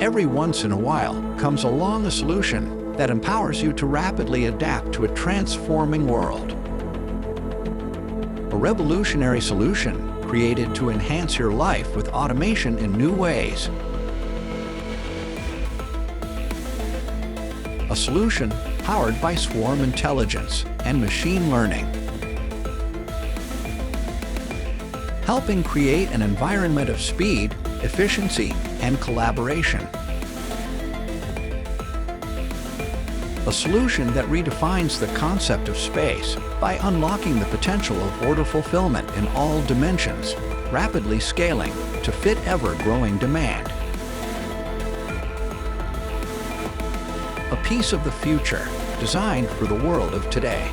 every once in a while comes along a solution that empowers you to rapidly adapt to a transforming world. A revolutionary solution created to enhance your life with automation in new ways. A solution powered by swarm intelligence and machine learning, helping create an environment of speed, efficiency, and collaboration. A solution that redefines the concept of space by unlocking the potential of order fulfillment in all dimensions, rapidly scaling to fit ever-growing demand. A piece of the future, designed for the world of today.